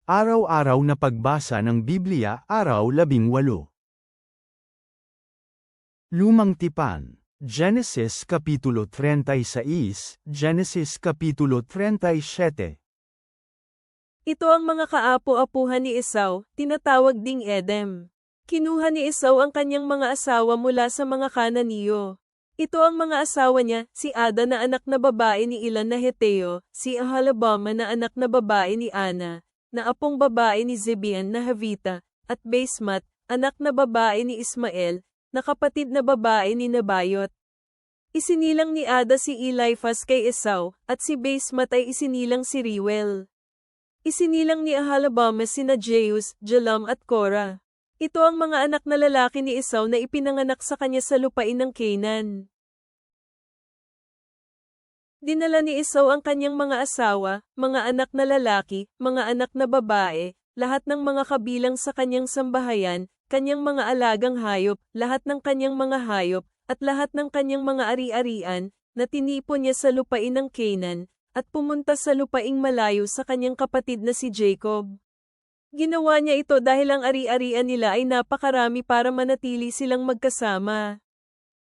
Araw-araw na pagbasa ng Biblia, Araw 18. Lumang Tipan, Genesis Kapitulo 36, Genesis Kapitulo 37. Ito ang mga kaapo-apuhan ni Esau, tinatawag ding Edom. Kinuha ni Esau ang kanyang mga asawa mula sa mga Kananiyo. Ito ang mga asawa niya, si Ada na anak na babae ni Ilan na Heteo, si Aholibama na anak na babae ni Ana, na apong babae ni Zibeon na Havita, at Basmat, anak na babae ni Ismael, na kapatid na babae ni Nebayot. Isinilang ni Ada si Eliphaz kay Esau, at si Basmat ay isinilang si Reuel. Isinilang ni Aholibama sina Jeus, Jalam at Korah. Ito ang mga anak na lalaki ni Esau na ipinanganak sa kanya sa lupain ng Canaan. Dinala ni Esau ang kanyang mga asawa, mga anak na lalaki, mga anak na babae, lahat ng mga kabilang sa kanyang sambahayan, kanyang mga alagang hayop, lahat ng kanyang mga hayop, at lahat ng kanyang mga ari-arian, na tinipon niya sa lupain ng Canaan, at pumunta sa lupaing malayo sa kanyang kapatid na si Jacob. Ginawa niya ito dahil ang ari-arian nila ay napakarami para manatili silang magkasama.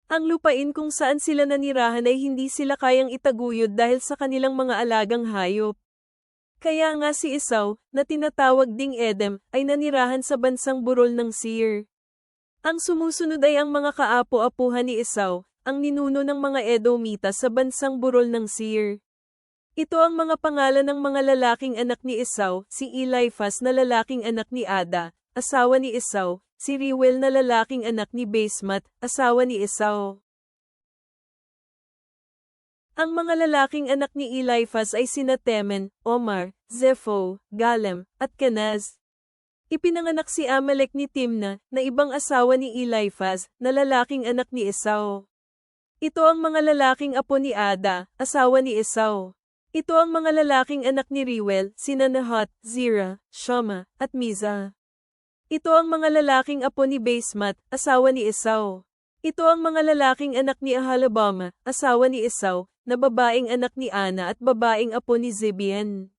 Ang lupain kung saan sila nanirahan ay hindi sila kayang itaguyod dahil sa kanilang mga alagang hayop. Kaya nga si Esau, na tinatawag ding Edom, ay nanirahan sa bansang burol ng Seir. Ang sumusunod ay ang mga kaapo-apuhan ni Esau, ang ninuno ng mga Edomita sa bansang burol ng Seir. Ito ang mga pangalan ng mga lalaking anak ni Esau, si Eliphaz na lalaking anak ni Ada, asawa ni Esau, si Reuel na lalaking anak ni Basmat, asawa ni Esau. Ang mga lalaking anak ni Eliphaz ay sina Teman, Omar, Zepho, Galem, at Kenaz. Ipinanganak si Amalek ni Timna, na ibang asawa ni Eliphaz, na lalaking anak ni Esau. Ito ang mga lalaking apo ni Ada, asawa ni Esau. Ito ang mga lalaking anak ni Reuel, sina Nahat, Zerah, Shama, at Miza. Ito ang mga lalaking apo ni Basmat, asawa ni Esau. Ito ang mga lalaking anak ni Aholibama, asawa ni Esau, na babaeng anak ni Ana at babaeng apo ni Zibeon.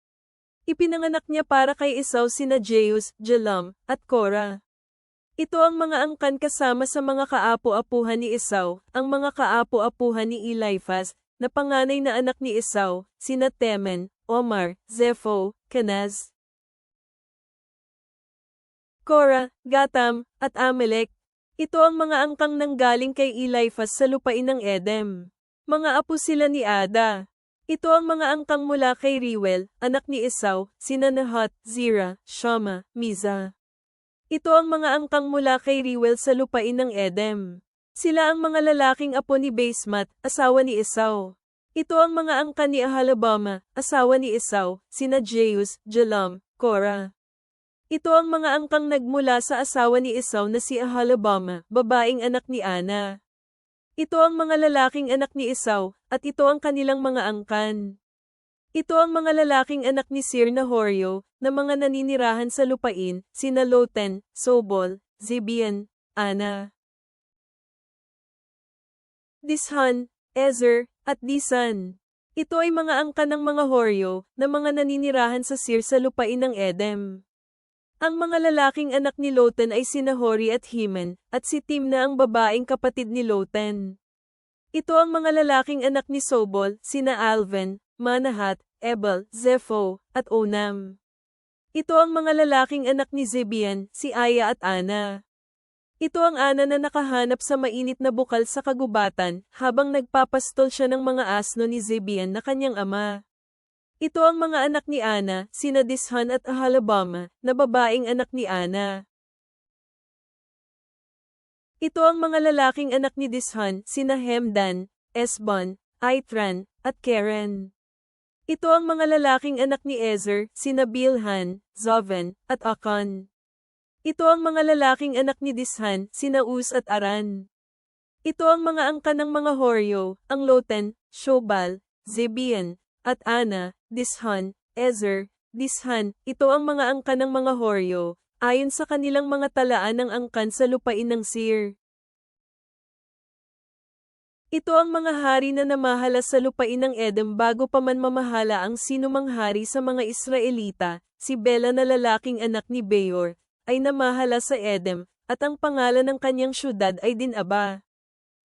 Ipinanganak niya para kay Esau sina Jeus, Jalam, at Korah. Ito ang mga angkan kasama sa mga kaapo-apuhan ni Esau, ang mga kaapo-apuhan ni Eliphaz, na panganay na anak ni Esau, sina Teman, Omar, Zepho, Kenaz, Korah, Gatam, at Amalek. Ito ang mga angkang nanggaling kay Eliphaz sa lupain ng Edom. Mga apo sila ni Ada. Ito ang mga angkang mula kay Reuel, anak ni Esau, sina Nahat, Zerah, Shama, Miza. Ito ang mga angkang mula kay Reuel sa lupain ng Edom. Sila ang mga lalaking apo ni Basmat, asawa ni Esau. Ito ang mga angkan ni Aholibama, asawa ni Esau, sina Jeus, Jalam, Korah. Ito ang mga angkang nagmula sa asawa ni Esau na si Aholibama, babaeng anak ni Ana. Ito ang mga lalaking anak ni Esau, at ito ang kanilang mga angkan. Ito ang mga lalaking anak ni Seir na Horyo, na mga naninirahan sa lupain, sina Lotan, Sobol, Zibeon, Ana, Dishan, Ezer, at Disan. Ito ay mga angkan ng mga Horyo, na mga naninirahan sa Seir sa lupain ng Edom. Ang mga lalaking anak ni Lotan ay sina Hori at Himan, at si Timna ang babaeng kapatid ni Lotan. Ito ang mga lalaking anak ni Sobol, sina Alvan, Manahat, Ebal, Zepho, at Onam. Ito ang mga lalaking anak ni Zibeon, si Aya at Ana. Ito ang Ana na nakahanap sa mainit na bukal sa kagubatan, habang nagpapastol siya ng mga asno ni Zibeon na kanyang ama. Ito ang mga anak ni Ana, sina Dishan at Aholibama, na babaeng anak ni Ana. Ito ang mga lalaking anak ni Dishan, sina Hemdan, Esbon, Aitran, at Keren. Ito ang mga lalaking anak ni Ezer, sina Bilhan, Zovan, at Akan. Ito ang mga lalaking anak ni Dishan, sina Uz at Aran. Ito ang mga angkan ng mga Horyo, ang Lotan, Shobal, Zibeon, at Ana, Dishan, Ezer, Dishan. Ito ang mga angkan ng mga Horyo, ayon sa kanilang mga talaan ng angkan sa lupain ng Seir. Ito ang mga hari na namahala sa lupain ng Edom bago pa man mamahala ang sinumang hari sa mga Israelita. Si Bela na lalaking anak ni Beor, ay namahala sa Edom, at ang pangalan ng kanyang syudad ay Dinaba.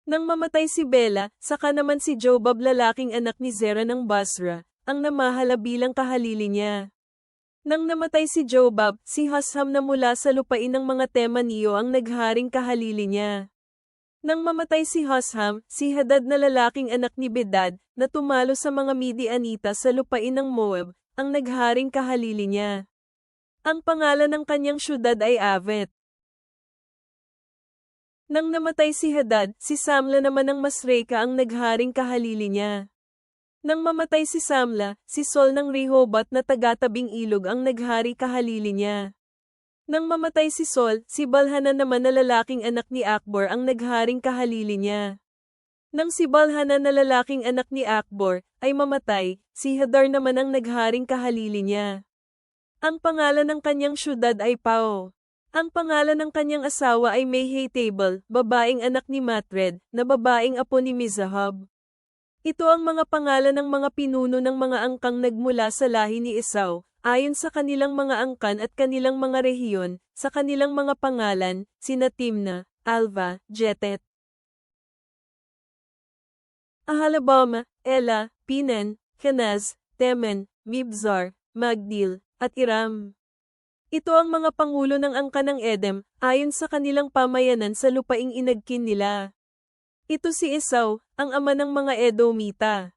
Nang mamatay si Bela, saka naman si Jobab lalaking anak ni Zerah ng Basra, ang namahala bilang kahalili niya. Nang namatay si Jobab, si Hosham na mula sa lupain ng mga Temaniyo ang nagharing kahalili niya. Nang mamatay si Hosham, si Hadad na lalaking anak ni Bedad, na tumalo sa mga Midianita sa lupain ng Moab, ang nagharing kahalili niya. Ang pangalan ng kanyang syudad ay Avet. Nang namatay si Hadad, si Samla naman ng Masreka ang nagharing kahalili niya. Nang mamatay si Samla, si Sol ng Rehoboth na taga-tabing ilog ang naghari kahalili niya. Nang mamatay si Sol, si Balhanan naman na lalaking anak ni Akbor ang nagharing kahalili niya. Nang si Balhanan na lalaking anak ni Akbor ay mamatay, si Hadar naman ang nagharing kahalili niya. Ang pangalan ng kanyang syudad ay Pau. Ang pangalan ng kanyang asawa ay Mehetabel, babaeng anak ni Matred, na babaeng apo ni Mizahab. Ito ang mga pangalan ng mga pinuno ng mga angkang nagmula sa lahi ni Esau, ayon sa kanilang mga angkan at kanilang mga rehiyon, sa kanilang mga pangalan, sina Timna, Alva, Jetet, Ahalabama, Ela, Pinan, Kenaz, Temen, Mibzar, Magdil, at Iram. Ito ang mga pangulo ng angkan ng Edom, ayon sa kanilang pamayanan sa lupaing inagkin nila. Ito si Esau, ang ama ng mga Edomita.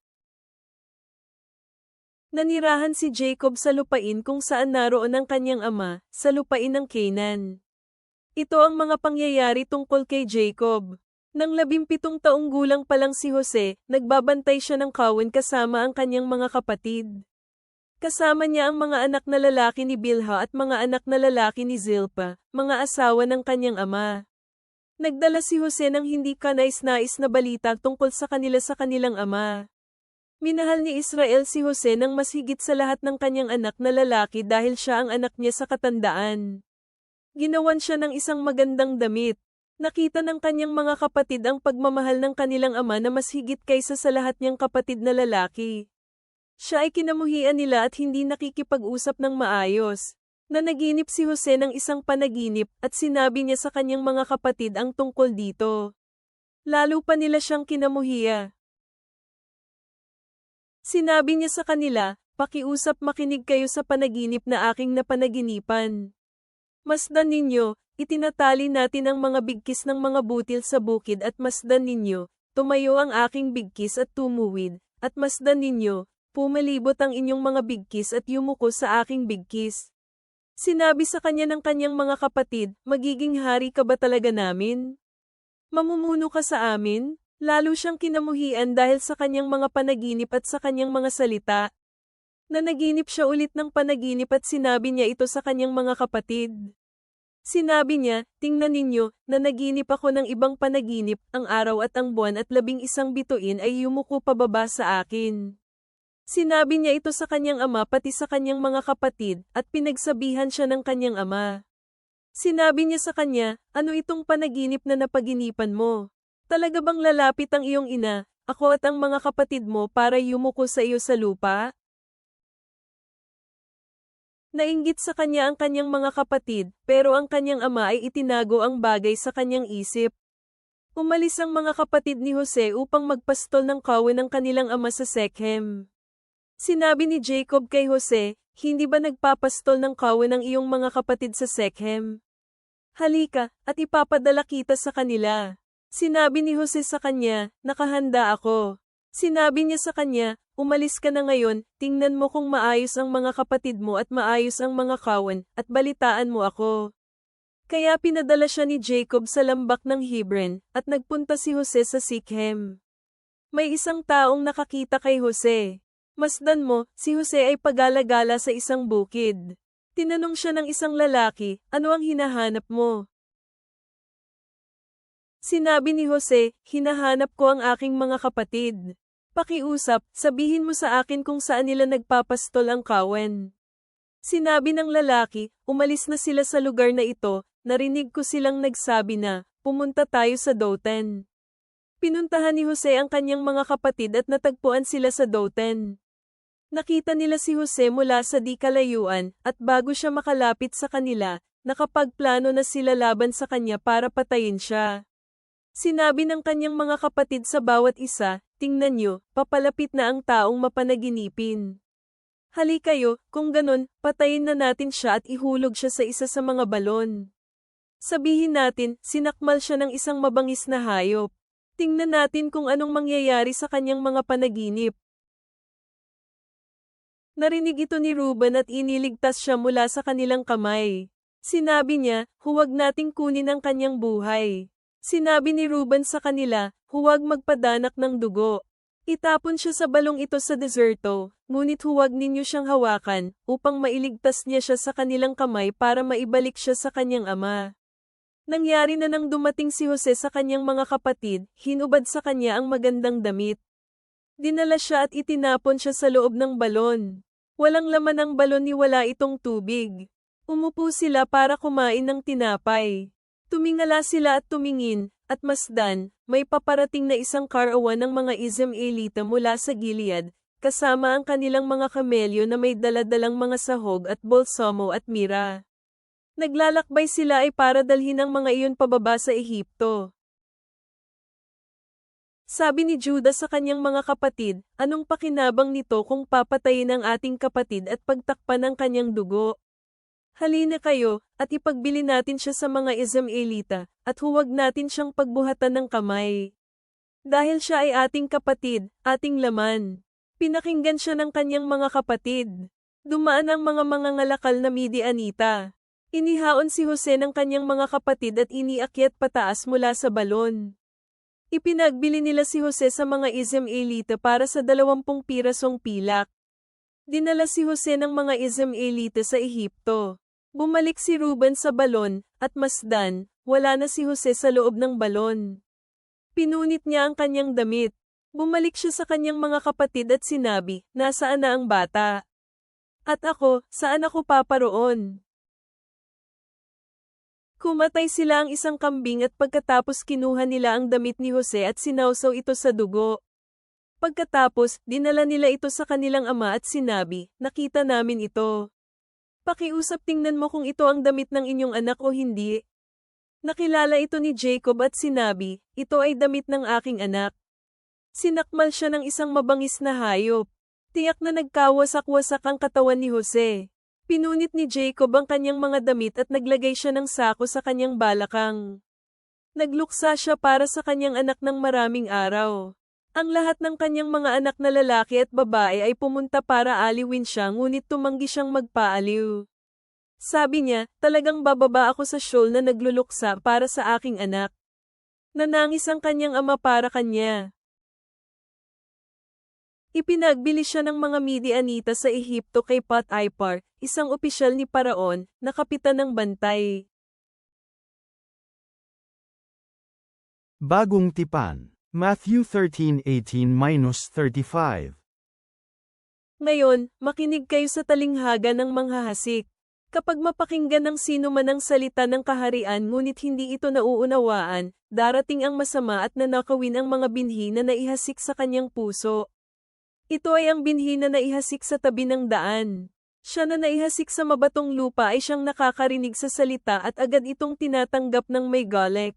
Nanirahan si Jacob sa lupain kung saan naroon ang kanyang ama, sa lupain ng Canaan. Ito ang mga pangyayari tungkol kay Jacob. Nang 17 taong gulang pa lang si Jose, nagbabantay siya ng kawin kasama ang kanyang mga kapatid. Kasama niya ang mga anak na lalaki ni Bilha at mga anak na lalaki ni Zilpa, mga asawa ng kanyang ama. Nagdala si Jose ng hindi kanais-nais na balita tungkol sa kanila sa kanilang ama. Minahal ni Israel si Jose ng mas higit sa lahat ng kanyang anak na lalaki dahil siya ang anak niya sa katandaan. Ginawan siya ng isang magandang damit. Nakita ng kanyang mga kapatid ang pagmamahal ng kanilang ama na mas higit kaysa sa lahat niyang kapatid na lalaki. Siya ay kinamuhian nila at hindi nakikipag-usap ng maayos. Nanaginip si Jose ng isang panaginip at sinabi niya sa kanyang mga kapatid ang tungkol dito. Lalo pa nila siyang kinamuhiya. Sinabi niya sa kanila, "Pakiusap makinig kayo sa panaginip na aking napanaginipan. Masdan ninyo, itinatali natin ang mga bigkis ng mga butil sa bukid at masdan ninyo, tumayo ang aking bigkis at tumuwid, at masdan ninyo, pumalibot ang inyong mga bigkis at yumuko sa aking bigkis." Sinabi sa kanya ng kanyang mga kapatid, "Magiging hari ka ba talaga namin? Mamumuno ka sa amin?" Lalo siyang kinamuhian dahil sa kanyang mga panaginip at sa kanyang mga salita. Nanaginip siya ulit ng panaginip at sinabi niya ito sa kanyang mga kapatid. Sinabi niya, "Tingnan ninyo, nanaginip ako ng ibang panaginip, ang araw at ang buwan at 11 bituin ay yumuko pababa sa akin." Sinabi niya ito sa kanyang ama pati sa kanyang mga kapatid, at pinagsabihan siya ng kanyang ama. Sinabi niya sa kanya, "Ano itong panaginip na napaginipan mo? Talaga bang lalapit ang iyong ina, ako at ang mga kapatid mo para yumuko sa iyo sa lupa?" Nainggit sa kanya ang kanyang mga kapatid, pero ang kanyang ama ay itinago ang bagay sa kanyang isip. Umalis ang mga kapatid ni Jose upang magpastol ng kawin ng kanilang ama sa Shechem. Sinabi ni Jacob kay Jose, "Hindi ba nagpapastol ng kawin ang iyong mga kapatid sa Shechem? Halika, at ipapadala kita sa kanila." Sinabi ni Jose sa kanya, "Nakahanda ako." Sinabi niya sa kanya, "Umalis ka na ngayon, tingnan mo kung maayos ang mga kapatid mo at maayos ang mga kawan, at balitaan mo ako." Kaya pinadala siya ni Jacob sa lambak ng Hebron, at nagpunta si Jose sa Shechem. May isang taong nakakita kay Jose. Masdan mo, si Jose ay pagala-gala sa isang bukid. Tinanong siya ng isang lalaki, "Ano ang hinahanap mo?" Sinabi ni Jose, "Hinahanap ko ang aking mga kapatid. Pakiusap, sabihin mo sa akin kung saan nila nagpapastol ang kawan." Sinabi ng lalaki, "Umalis na sila sa lugar na ito, narinig ko silang nagsabi na, pumunta tayo sa Dotan." Pinuntahan ni Jose ang kanyang mga kapatid at natagpuan sila sa Dothan. Nakita nila si Jose mula sa di kalayuan, at bago siya makalapit sa kanila, nakapagplano na sila laban sa kanya para patayin siya. Sinabi ng kanyang mga kapatid sa bawat isa, "Tingnan niyo, papalapit na ang taong mapanaginipin. Hali kayo, kung ganon, patayin na natin siya at ihulog siya sa isa sa mga balon. Sabihin natin, sinakmal siya ng isang mabangis na hayop. Tingnan natin kung anong mangyayari sa kanyang mga panaginip." Narinig ito ni Reuben at iniligtas siya mula sa kanilang kamay. Sinabi niya, "Huwag nating kunin ang kanyang buhay." Sinabi ni Reuben sa kanila, "Huwag magpadanak ng dugo. Itapon siya sa balong ito sa deserto, ngunit huwag ninyo siyang hawakan, upang mailigtas niya siya sa kanilang kamay para maibalik siya sa kanyang ama." Nangyari na nang dumating si Jose sa kanyang mga kapatid, hinubad sa kanya ang magandang damit. Dinala siya at itinapon siya sa loob ng balon. Walang laman ang balon ni wala itong tubig. Umupo sila para kumain ng tinapay. Tumingala sila at tumingin, at masdan, may paparating na isang karawan ng mga Izmaelita mula sa Gilead, kasama ang kanilang mga kamelyo na may daladalang mga sahog at balsamo at mira. Naglalakbay sila ay para dalhin ang mga iyon pababa sa Ehipto. Sabi ni Judah sa kanyang mga kapatid, "Anong pakinabang nito kung papatayin ang ating kapatid at pagtakpan ang kanyang dugo? Halina kayo, at ipagbili natin siya sa mga Izmaelita, at huwag natin siyang pagbuhatan ng kamay. Dahil siya ay ating kapatid, ating laman." Pinakinggan siya ng kanyang mga kapatid. Dumaan ang mga mangangalakal na Midianita. Inihaon si Jose ng kanyang mga kapatid at iniakyat pataas mula sa balon. Ipinagbili nila si Jose sa mga Izmaelita para sa 20 pirasong pilak. Dinala si Jose ng mga Izmaelita sa Ehipto. Bumalik si Reuben sa balon, at masdan, wala na si Jose sa loob ng balon. Pinunit niya ang kanyang damit. Bumalik siya sa kanyang mga kapatid at sinabi, "Nasaan na ang bata? At ako, saan ako paparoon?" Kumatay sila ang isang kambing at pagkatapos kinuha nila ang damit ni Jose at sinawsaw ito sa dugo. Pagkatapos, dinala nila ito sa kanilang ama at sinabi, "Nakita namin ito. Pakiusap, tingnan mo kung ito ang damit ng inyong anak o hindi." Nakilala ito ni Jacob at sinabi, "Ito ay damit ng aking anak." Sinakmal siya ng isang mabangis na hayop. Tiyak na nagkawasak-wasak ang katawan ni Jose. Pinunit ni Jacob ang kanyang mga damit at naglagay siya ng sako sa kanyang balakang. Nagluksa siya para sa kanyang anak ng maraming araw. Ang lahat ng kanyang mga anak na lalaki at babae ay pumunta para aliwin siya, ngunit tumanggi siyang magpaaliw. Sabi niya, "Talagang bababa ako sa shoal na nagluluksa para sa aking anak." Nanangis ang kanyang ama para kanya. Ipinagbili siya ng mga Midianita sa Ehipto kay Potiphar, isang opisyal ni Paraon, na kapitan ng bantay. Bagong tipan. Matthew 13:18-35. Ngayon, makinig kayo sa talinghaga ng manghahasik. Kapag mapakinggan ng sino man ang salita ng kaharian ngunit hindi ito nauunawaan, darating ang masama at nanakawin ang mga binhi na naihasik sa kanyang puso. Ito ay ang binhi na naihasik sa tabi ng daan. Siya na naihasik sa mabatong lupa ay siyang nakakarinig sa salita at agad itong tinatanggap ng may galek.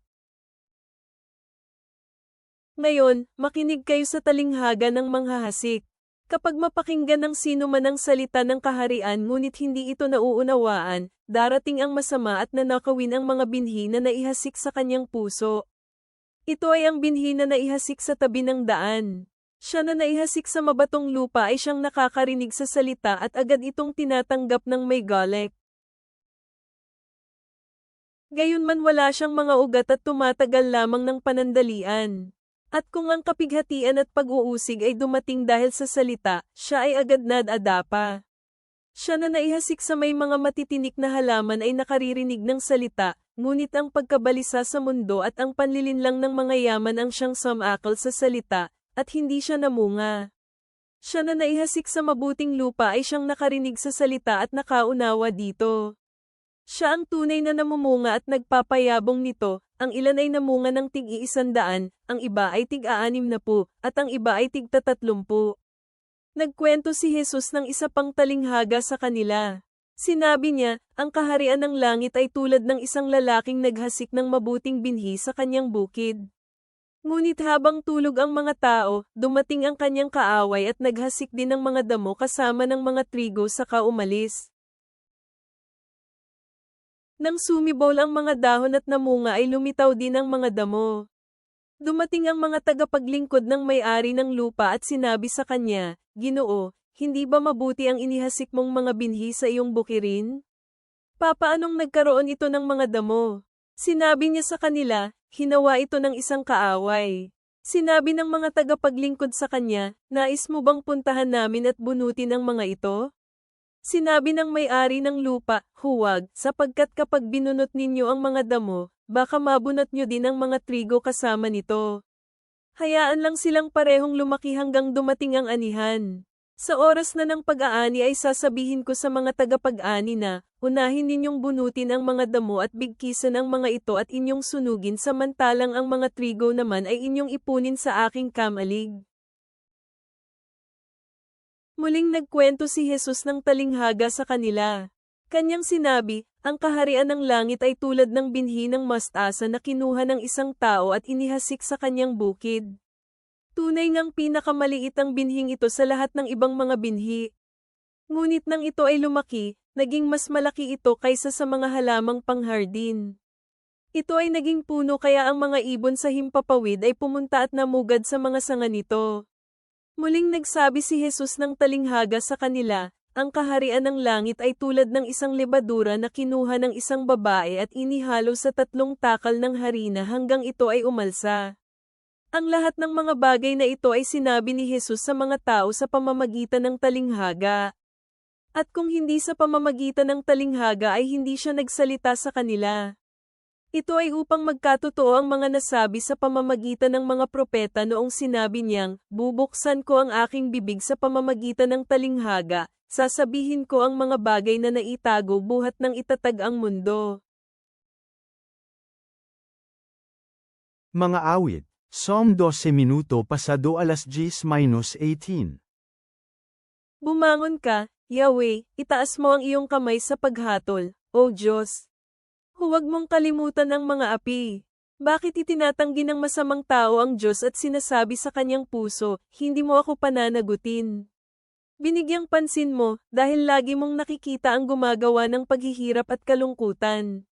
Ngayon, makinig kayo sa talinghaga ng manghahasik. Kapag mapakinggan ng sino man ang salita ng kaharian ngunit hindi ito nauunawaan, darating ang masama at nanakawin ang mga binhi na naihasik sa kanyang puso. Ito ay ang binhi na naihasik sa tabi ng daan. Siya na naihasik sa mabatong lupa ay siyang nakakarinig sa salita at agad itong tinatanggap ng may galek. Gayunman wala siyang mga ugat at tumatagal lamang ng panandalian. At kung ang kapighatian at pag-uusig ay dumating dahil sa salita, siya ay agad nadadapa. Siya na naihasik sa may mga matitinik na halaman ay nakaririnig ng salita, ngunit ang pagkabalisa sa mundo at ang panlilinlang ng mga yaman ang siyang sumakal sa salita, at hindi siya namunga. Siya na naihasik sa mabuting lupa ay siyang nakarinig sa salita at nakaunawa dito. Siya ang tunay na namumunga at nagpapayabong nito, ang ilan ay namunga ng tig-100, ang iba ay tig-60, at ang iba ay tig-30. Nagkwento si Jesus ng isa pang talinghaga sa kanila. Sinabi niya, ang kaharian ng langit ay tulad ng isang lalaking naghasik ng mabuting binhi sa kanyang bukid. Ngunit habang tulog ang mga tao, dumating ang kanyang kaaway at naghasik din ng mga damo kasama ng mga trigo saka umalis. Nang sumibol ang mga dahon at namunga ay lumitaw din ang mga damo. Dumating ang mga tagapaglingkod ng may-ari ng lupa at sinabi sa kanya, Ginoo, hindi ba mabuti ang inihasik mong mga binhi sa iyong bukirin? Papaanong nagkaroon ito ng mga damo? Sinabi niya sa kanila, hinawa ito ng isang kaaway. Sinabi ng mga tagapaglingkod sa kanya, nais mo bang puntahan namin at bunutin ang mga ito? Sinabi ng may-ari ng lupa, huwag, sapagkat kapag binunot ninyo ang mga damo, baka mabunot nyo din ang mga trigo kasama nito. Hayaan lang silang parehong lumaki hanggang dumating ang anihan. Sa oras na ng pag-aani ay sasabihin ko sa mga tagapag-ani na, unahin ninyong bunutin ang mga damo at bigkisan ang mga ito at inyong sunugin samantalang ang mga trigo naman ay inyong ipunin sa aking kamalig. Muling nagkwento si Jesus ng talinghaga sa kanila. Kanyang sinabi, ang kaharian ng langit ay tulad ng binhi ng mustasa na kinuha ng isang tao at inihasik sa kanyang bukid. Tunay ngang pinakamaliit ang binhing ito sa lahat ng ibang mga binhi. Ngunit nang ito ay lumaki, naging mas malaki ito kaysa sa mga halamang panghardin. Ito ay naging puno kaya ang mga ibon sa himpapawid ay pumunta at namugad sa mga sanga nito. Muling nagsabi si Jesus ng talinghaga sa kanila, ang kaharian ng langit ay tulad ng isang lebadura na kinuha ng isang babae at inihalo sa 3 takal ng harina hanggang ito ay umalsa. Ang lahat ng mga bagay na ito ay sinabi ni Jesus sa mga tao sa pamamagitan ng talinghaga. At kung hindi sa pamamagitan ng talinghaga ay hindi siya nagsalita sa kanila. Ito ay upang magkatotoo ang mga nasabi sa pamamagitan ng mga propeta noong sinabi niyang, bubuksan ko ang aking bibig sa pamamagitan ng talinghaga, sasabihin ko ang mga bagay na naitago buhat ng itatag ang mundo. Mga awit, Psalm 12 minuto pasado alas 10:18. Bumangon ka, Yahweh, itaas mo ang iyong kamay sa paghatol, O Diyos. Huwag mong kalimutan ang mga api. Bakit itinatanggi ng masamang tao ang Diyos at sinasabi sa kanyang puso, hindi mo ako pananagutin? Binigyang pansin mo, dahil lagi mong nakikita ang gumagawa ng paghihirap at kalungkutan.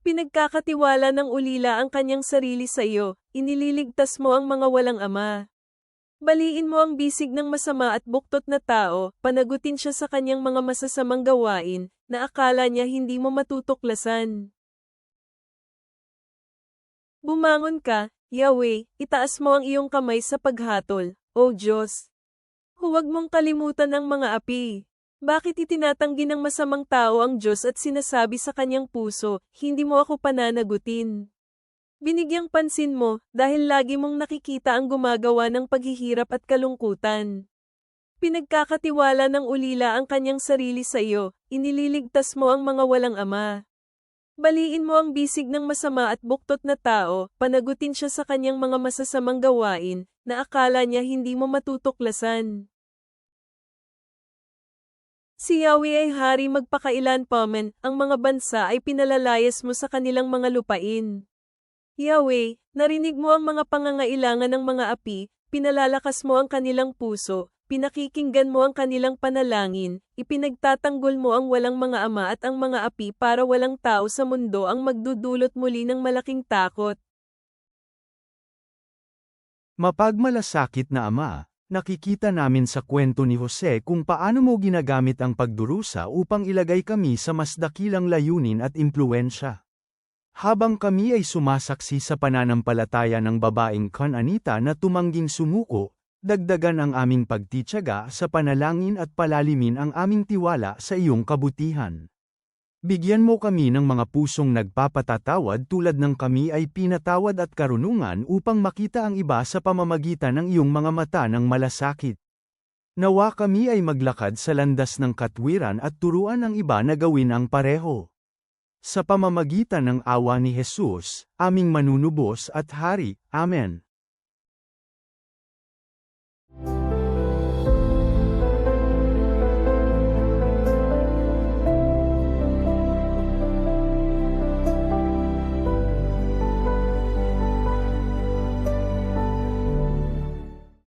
Pinagkakatiwala ng ulila ang kanyang sarili sa iyo, inililigtas mo ang mga walang ama. Baliin mo ang bisig ng masama at buktot na tao, panagutin siya sa kanyang mga masasamang gawain, na akala niya hindi mo matutuklasan. Bumangon ka, Yahweh, itaas mo ang iyong kamay sa paghatol, O Diyos. Huwag mong kalimutan ang mga api. Bakit itinatanggi ng masamang tao ang Diyos at sinasabi sa kanyang puso, hindi mo ako pananagutin? Binigyang pansin mo, dahil lagi mong nakikita ang gumagawa ng paghihirap at kalungkutan. Pinagkakatiwala ng ulila ang kanyang sarili sa iyo, inililigtas mo ang mga walang ama. Baliin mo ang bisig ng masama at buktot na tao, panagutin siya sa kanyang mga masasamang gawain, na akala niya hindi mo matutuklasan. Si Yahweh ay hari magpakailan paman, ang mga bansa ay pinalalayas mo sa kanilang mga lupain. Yahweh, narinig mo ang mga pangangailangan ng mga api, pinalalakas mo ang kanilang puso, pinakikinggan mo ang kanilang panalangin, ipinagtatanggol mo ang walang mga ama at ang mga api para walang tao sa mundo ang magdudulot muli ng malaking takot. Mapagmalasakit na Ama, nakikita namin sa kwento ni Jose kung paano mo ginagamit ang pagdurusa upang ilagay kami sa mas dakilang layunin at impluwensya. Habang kami ay sumasaksi sa pananampalataya ng babaeng Kananita na tumangging sumuko, dagdagan ang aming pagtitiyaga sa panalangin at palalimin ang aming tiwala sa iyong kabutihan. Bigyan mo kami ng mga pusong nagpapatatawad tulad ng kami ay pinatawad at karunungan upang makita ang iba sa pamamagitan ng iyong mga mata ng malasakit. Nawa kami ay maglakad sa landas ng katwiran at turuan ang iba na gawin ang pareho. Sa pamamagitan ng awa ni Jesus, aming manunubos at hari. Amen.